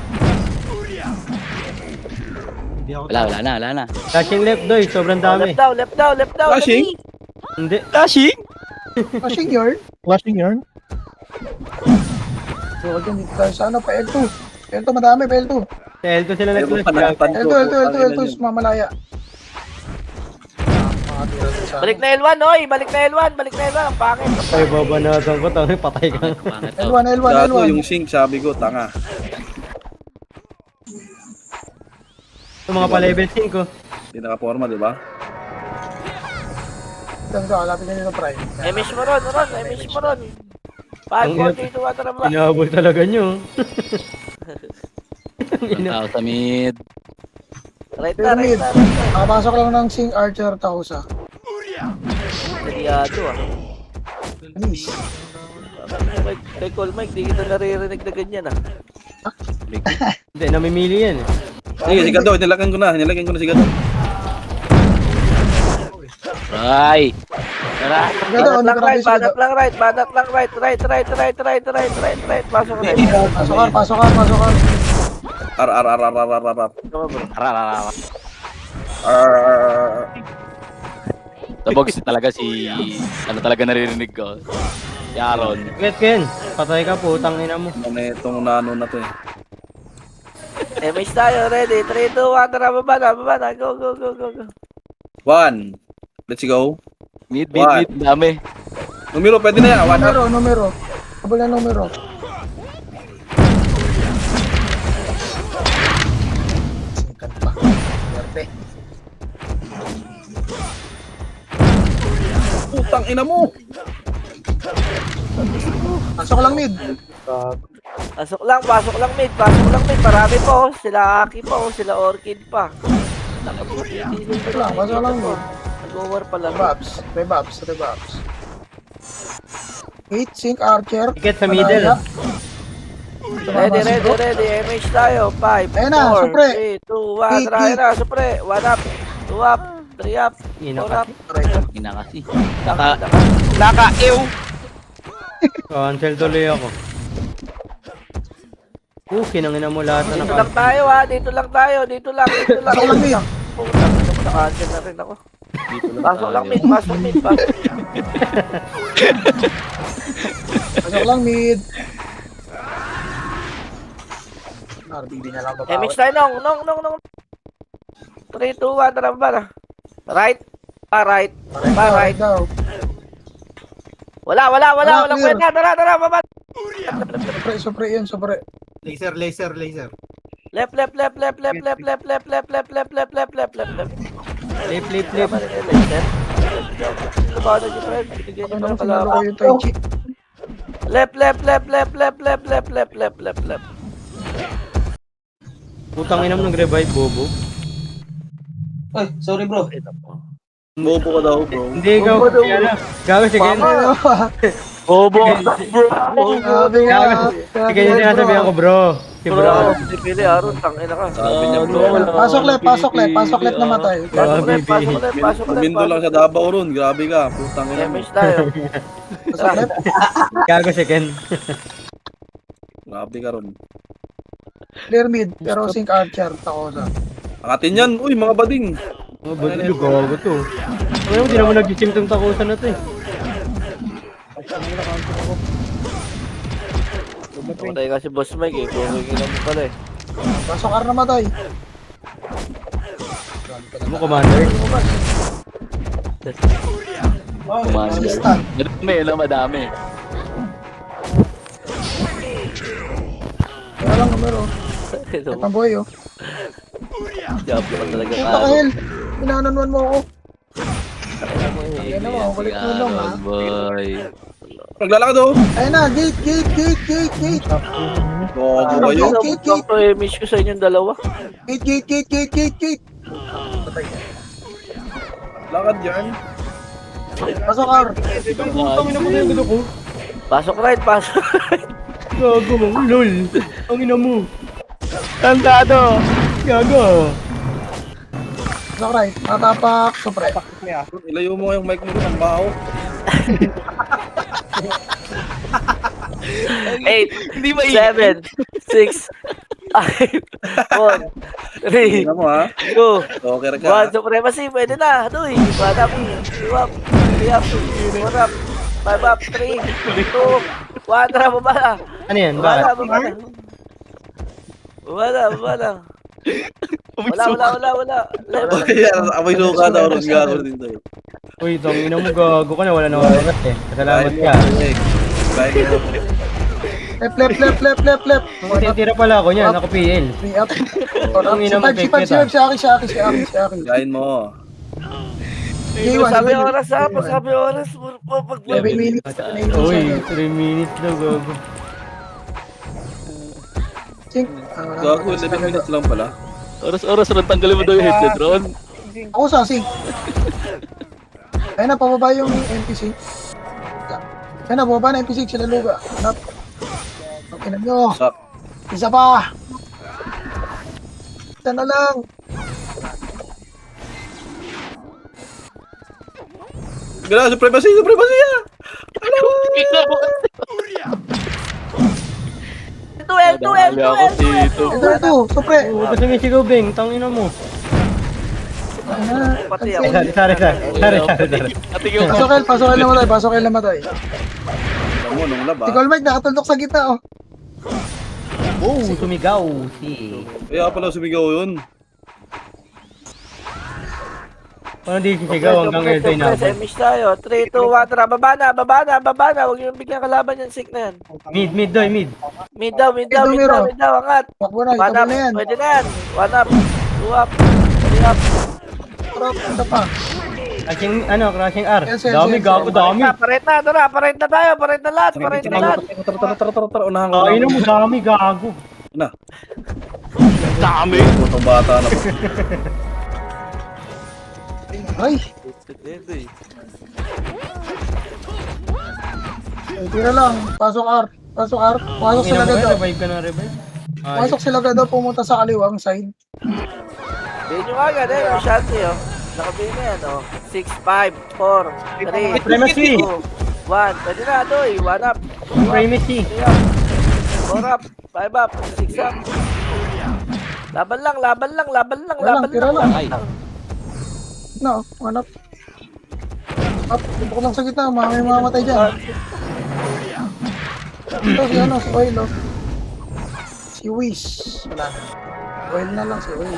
Wala na. Flashing left doy. Sobrang dami. Left down. Flashing? Dali. Hindi. Flashing! Flashing yarn. Flashing yarn. So, dyan, dito tayo sa ano, pa L2. L2, madami, pa L2. Sa L2 sila Ayaw mo nag-flash. panapan ko. L2, mamalaya. Balik na L1, oy. Balik na L1. Ang pangit. Ay, babanatan ko. Tawag, patay ka. Pangit to. Gago L1. yung sync, sabi ko, tanga. Ito mga pa-level 5. Hindi nakaporma, di ba? Dito, alapin na nyo ng prime. Emish mo ron. 5, 4, 3, 2, 1. Tara, baba. Inahabol talaga nyo. Tao sa mid. Right na. Nakapasok lang ng Sing Archer Tausa. Delikado ah. Nice. Kay Call Mike, di kita naririnig na ganyan ah. Hindi, namimili yan eh. Sige, sigado, nilagyan ko na sigado. Right! Tara! Banat lang right. Pasok na. Pasok ka. Ar. Rararara. Ar. Tabog talaga si... Ano talaga naririnig ko? Yaron. Get Ken, patay ka po, ina mo. Ano na itong nano na to eh. Image tayo, ready? 3, 2, 1, tara, baba na. Go. 1. Let's go. Mid, One. dami. Numero, pwede na yan. 1 up. Numero. Habol na numero. Sikat pa. Swerte. Putang ina mo. Pasok lang mid. Pasok lang mid. Marami pa oh. Sila Aki pa oh. Sila Orchid pa. Pasok lang mid. Nag-over pa lang. Rebabs. 8, sync, archer. Get sa middle. Ready. Image tayo. 5, Ayun na, 4, supre. 3, 2, 1. Tara, ayun na, supre. 1 up. 2 up. 3 up. Ina 4 ka. up. Ina kasi. Naka-ew. Cancel tuloy ako. Kinangina mo lahat na Dito lang tayo ha. Dito lang. Pasok lang mid. Putang ina mo, naka-cancel na rin ako. Pasok lang mid. Pasok lang mid. RBB na lang babawi. Image tayo, nong. 3, 2, 1, tara ba na? Right. Right. Daw. Wala, clear. kwenta. Tara, baba. Supre yun. Laser. Left. Flip. Paano nyo, friend? Binigyan nyo Ano pa sinalo kalaban. kayo Tai Chi? Left. Putang ina mo nag-revive, bobo. Ay, sorry bro. Bobo ka daw, bro. Hindi, ikaw. Gago si Ken. Bobo. Grabe nga. Si Ken yung sinasabihan ko, bro. Si bro. Si Pili Aron, tangin na ka. Sabi niya, bro. Pasok left namatay. Pasok left. Umindo lang sa Davao ron. Grabe ka. Putang ina mo. Image tayo. Pasok left. Gago si Ken. Grabe ka ron. Clear mid. Pero sync archer. Takosa. Akatin yan. Uy, mga bading. Oh, ba't yung gago to? Ano mo, di naman nag-gym tong takusan na to eh. Namatay kasi Boss Mike eh. Bumingin naman pala eh. Pasok ar namatay. Ano mo, commander? Commander. Assistant. Madami. Wala lang numero. Ang boy oh. Diablo ka talaga Puta ka. ka hell. Pinananwan mo ako. Ayun na, kulit mo lang, ha? Boy. Naglalakad oh. Ayun na, gate. Gogo Ano, kayo. gate. Miss ko sa inyong dalawa. Gate. Lakad yan. Pasok ar. Putang ina mo na yung gusto ko. Pasok right. Gago mo, lol. Ang ina mo. Tandado. Gago. Pasok right. Tatapak. Supre. Ilayo mo yung mic mo rin. Ang baho. 8, 7, 6, 5, 4, 3, Tingnan mo ha. 2, Okay ka. 1. Supremacy, pwede na. Adoy. 1 up, 2 up, 3 up, 4 up, 5 up, 3, 2, 1. Tara, baba na. Ano yan? Baba Bakit? na. Wala. Left. Kaya amoy suka daw ron. Gago din tayo. Uy, tong ina mo, gago ka na. Wala na oras eh. Salamat ka. Bye. Left. Titira pala ako niyan. Ako PL. 3 up. Ang ina mo, Si fake kita. Si Aki. Kain mo. Sabi oras ha. Sabi oras. 7 minutes. Uy, 3 minutes na gago. Sync. Gago, 11 minutes lang pala. Oras ron, tanggalin mo daw yung headset ron. Ako sa sync. Ayun na, pababa yung NPC. Ayun na, pababa na NPC. Sila luga. Hanap. Okay na nyo. Sak. Isa pa. Isa na lang. Gala, supremacy ah! L2. Ito. Supre. Ito sumisigaw, Beng. Tangina mo. Pati ako. Sorry. Ating yung Pasok el namatay. mo nung lab, Si Colmite nakatundok sa gitna, oh. Oh, sumigaw. Si. Kaya pala sumigaw yun. Paano di sisigaw hanggang ito Compress, inabot? Emish tayo. 3, 2, 1, tara. Baba na. Huwag yung bigyan kalaban yung sick na yan. Mid, doy, mid. Mid daw. Dumiro. Angat. Takbo na, 1 itabol up. na yan. Pwede na yan. 1 up. 2 up. 3 up. Prop, ito pa. Crashing R. Yes, yes, Dami, yes, gago, yes. dami. Paret na. Tara. Paret na tayo. Paret na lahat. Tara, unahan ko. Ay, mo, dami, gago. Na. Dami. Putong bata na. Ay, tira lang. Pasok R. Pasok sila Ina mo, agad, oh. revive ka na, revive. Pasok sila agad, oh. Pumunta sa kaliwang side. Bigyan nyo agad eh. Yung shanty oh. Nakabili na yan oh. 6, 5, 4, 3, Supremacy. 2, 1. Pwede na ito eh. 1 up. 2 up. Supremacy. 3 up. 4 up. 5 up. 6 up. Laban lang. Tira lang. Ay, No, one up. Up, tupok lang sa gitna. May mamatay dyan. Ito si Oil, oh. Si Whis. Wala na. Oil na lang si Oil.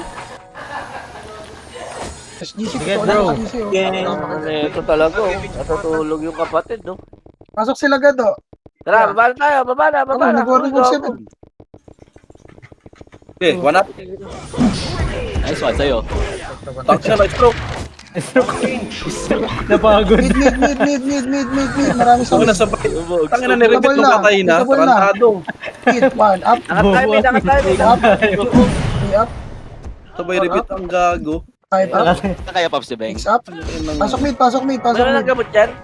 SGC, Sige, totoo bro. lang si SGC, oh. Ito talaga oh. Natutulog yung kapatid no. Pasok sila agad, oh. Tara, baba na tayo. Baba na. Nag-warning Go, call go. 7. Okay, 1 up. nice one sa'yo. Touch na, light stroke. Napagod. Mid. Marami sa Huwag na mid. sabay. Tangin na ni-repeat nung patay na. Double na. Tarantado. Mid, one up. Angat tayo. Up. 3 up. Sabay repeat ang gago. 5 up. Kaya Pops si Beng. 6 up. Pasok mid. Meron lang gamot dyan.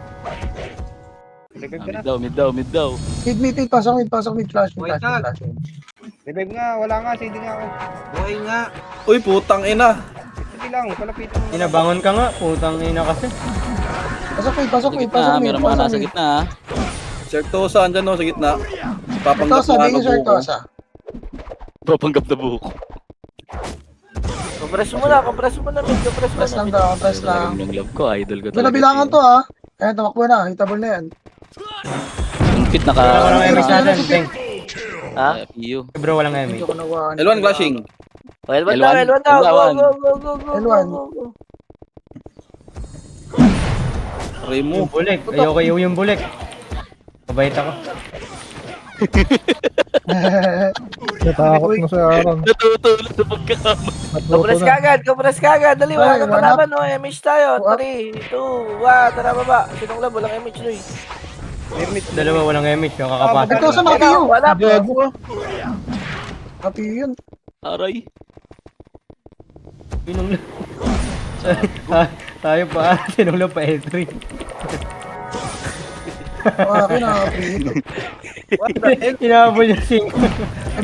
Mid daw. Mid. Pasok mid. Flash. Revive nga, wala nga, CD nga ako. Buhay nga. Uy, putang ina. Sige lang, palapitan mo. Inabangon ka nga, putang ina kasi. Pasok mid. Meron mga nasa gitna ha. Sertosa, andyan no, sa gitna. Papanggap Tosa, na bigyan ano sir buko. Tosa. Papanggap na buhok. Compress mo na. Mid. Press lang daw, press lang. Yung love ko, idol ko Ito na bilangan to, ha. Ayan, tamakbo na. Hitabol na yan. Yung pit naka... Walang MH natin, Beng. Ha? PU. Bro, walang MH. Hindi ko nawaan. L1 flashing. L1 L1 daw. L1. Go. L1. Remo. Yung bulik. Ayoko yung bulik. Mabait ako. Natakot na sa Aaron. Natutulog sa pagkakama. Compress kagad. Dali, wala Ay, kang one kalaban. No, MH tayo. Two up. 3, 2, 1. Tara, baba. Sinong lab? Walang MH no eh. Dalawa walang MH, yung kakapatid. Ito sa Makiyo. Wala. Makiyo yun. Aray. Pinong tayo pa, sinong pa entry. Akin na, Makiyo. Inaabol yung 5.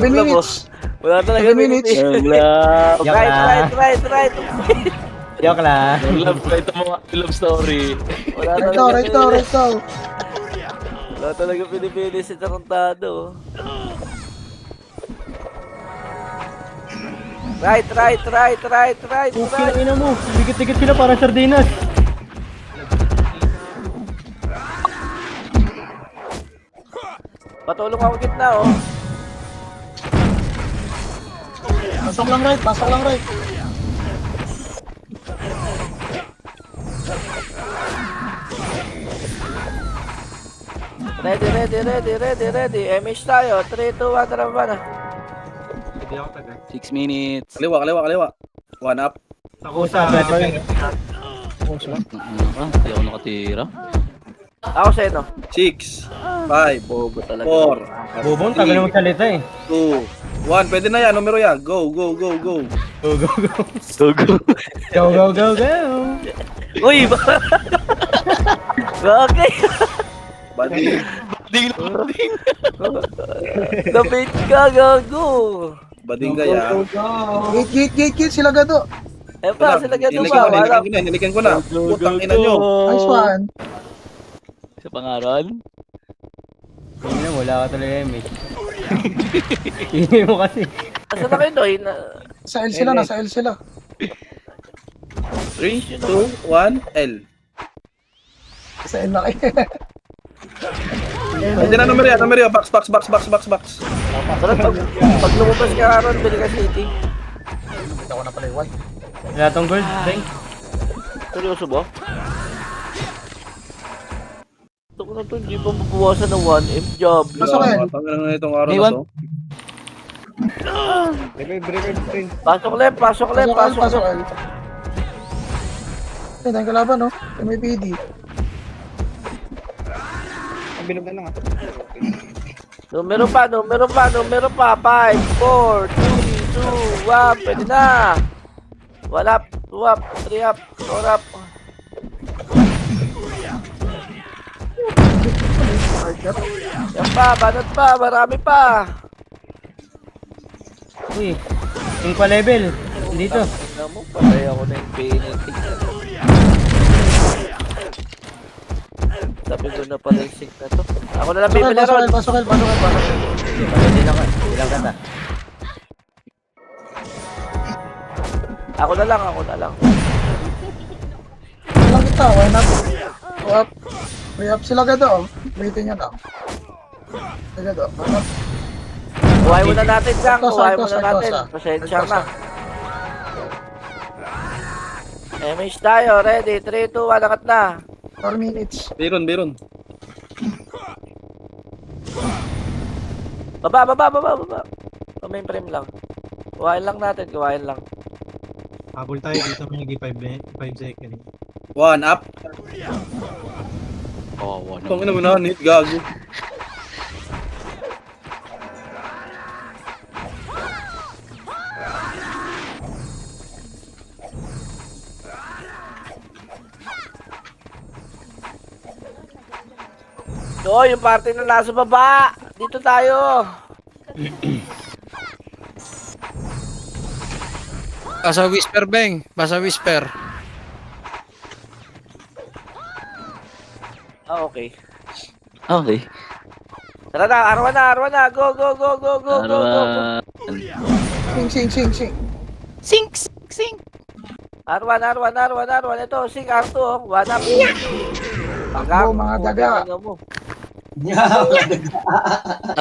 7 minutes. Wala talaga 7 minutes. Joke lang. Right. Joke lang. Yung love, ito mo love story. Wala Right to. Wala talaga pinipili si Tarantado. Right. Okay lang ina mo. Dikit-dikit sila parang sardinas. Patulong ako gitna oh. Pasok lang right. Ready. MH tayo. 3, 2, 1, tara ba na? Hindi ako taga. 6 minutes. Kaliwa. 1 up. Usa, pwede pa yun. Hindi ako nakatira. Ako sa ino. 6, 5, Bobo talaga. 4, Bobong, tagal na magsalita eh. 2, 1. Pwede na yan. Numero yan. Go. Go. Go. Go. Uy! Okay! Bading. Nabait ka, gago! Bading kaya. Gate sila gado. Eh pa, sila ganun ba? Wala. Nilikan ko na. Putang ina nyo. Nice one. Sa pangaral. Hindi na, wala ka talaga MH. Hindi mo kasi. Asa na kayo doy? Sa L sila, nasa L sila. 3, 2, 1, L. Sa L na kayo. Nandiyan na Maria, box. Pero pag lumabas ka Aaron, bili ka City. Hindi ako na pala yung Wala tong gold, Beng. Seryoso ba? Ito ko na to, hindi pa mabawasan ng 1M job. Pasok yan. Tangin na itong araw May na one. to. Pasok left. Pasok L. Eh, tayong kalaban, no? May PD. Ang bilog na lang ah. Numero pa. 5, 4, 3, 2, 1, pwede na. 1 up, 2 up, 3 up, 4 up. Yan pa, banat pa, marami pa. Uy, 5 level. Dito. Tingnan mo, patay ako na yung Infinity. Sabi ko na pala yung sync na to. Ako na lang bibili ron. Pasok L. Ako na lang. Walang kita, why not? Go up. Free up sila gado, oh. Waitin nyo lang. Sila gado, hanap. Kuhain muna natin, Sang. Kuhain muna Altos, natin. ah. Pasensya na. MH tayo, ready. 3, 2, 1, lakat na. 4 minutes. Biron. Baba. Main frame lang. Kuhain lang natin. Habol tayo dito may 5 seconds. 1 up. Kawawa na. Tangin mo na, hit gago. So, yung party na nasa baba. Dito tayo. Basa whisper, Beng. Basa whisper. Okay. Okay. Tara na, arwa na. Go. Arawan. Sing. Arwan. Ito, sing Arto. 1 up. Go, mga daga.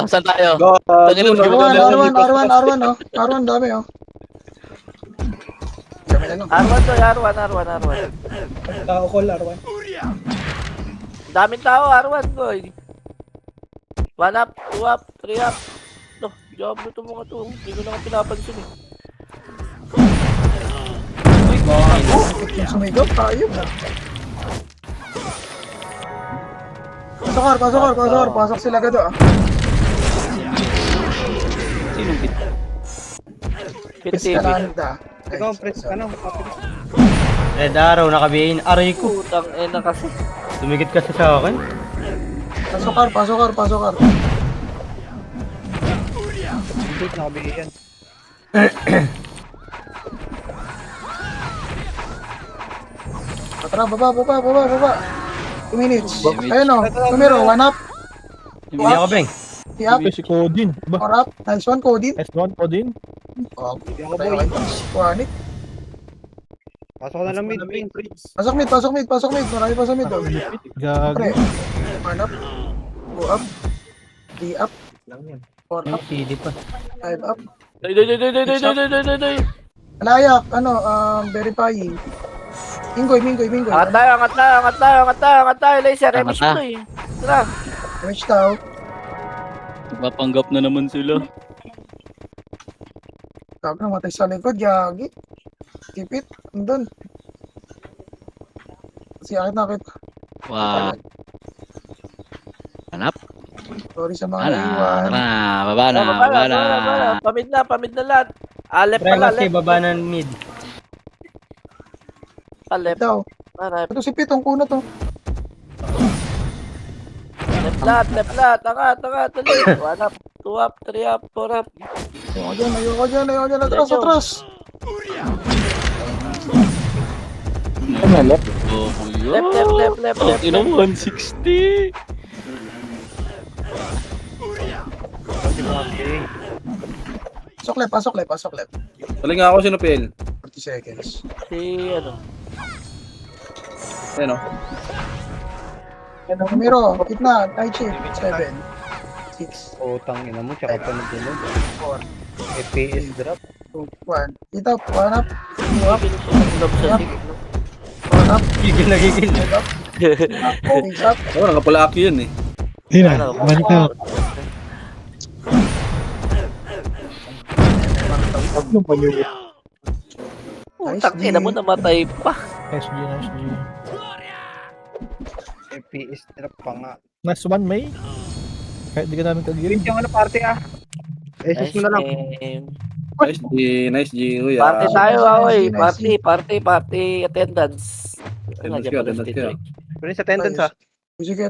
Saan tayo? Go. Arwan, oh. Arwan, dami, oh. Dami na lang. Arwan. Tao call, Arwan. Daming tao, Arwan, boy. 1 up, 2 up, 3 up. No, job nito mga to. Hindi ko na pinapansin eh. Yung sumigaw, tayo. Pasok sila gado, ah. Sinong hit? Hit TV. Escalanda. Ikaw, press ka na. Red arrow, nakabihin. Aray ko. Putang ina kasi. Tumigit kasi sa akin. Pasok. Hit, nakabigay yan. Tara, baba. 2 minutes. Damage. Ayun, oh. Numero, 1 up. Hindi ako, Beng. Up. Si Codin. Ba? 4 up. Nice one, Cody. S1 Codin. Oh, Hindi ako tayo boy. kayo. Kuhanit. Pasok na lang mid, Beng. Pasok mid. Marami pa sa mid, oh. Gago. Pre. 1 up. 2 up. 3 up. Lang yan. 4 up. CD pa. 5 up. Doy. Alayak, verifying. Mingoy. Angat tayo. Laser, Angat MH na. to eh. Tara. Damage tao. Mapanggap na naman sila. Sabi na matay sa likod, yagi. Tipit, andun. Kasi akit. Wow. Hanap? Sorry sa mga Tara na. naiwan. Tara na. Baba na. Baba na. Pamid na lahat. Left Pre, pala, kasi left. baba ng mid. Left. Daw. Left Ito si Pitong kuna to. lahat. Angat. Tuloy. 1 up, 2 up, 3 up, 4 up. Ayoko dyan. Atras. Oh, kuya. Left. Ino, 160. Pasok left. Tuloy nga ako sinupil. 40 seconds. Si ano? Ayun o. Numero, gitna, tight shift, 7, 6, Utang ina mo, tsaka pa nagulog. 4, FPS drop. 2, 1. Dito, 1 up, 2 up, Lob sa Yup. signal. 1 up, Gigil na gigil. 2 up, 6 up. Oo, nakapalaki yun eh. Hindi na, Ano, balik na. Tatlong panyugo. Utang ina mo, namatay pa. SG na SG. FPS drop pa nga. Last one, May. Kahit di ka namin kagirin. Wait yung ano party ah. SS mo na lang. game. Nice G, nice G, kuya. Party tayo, Nice, aoy. nice. Party attendance. Attendance ka, attendance ka. Pero sa attendance ah. Sige,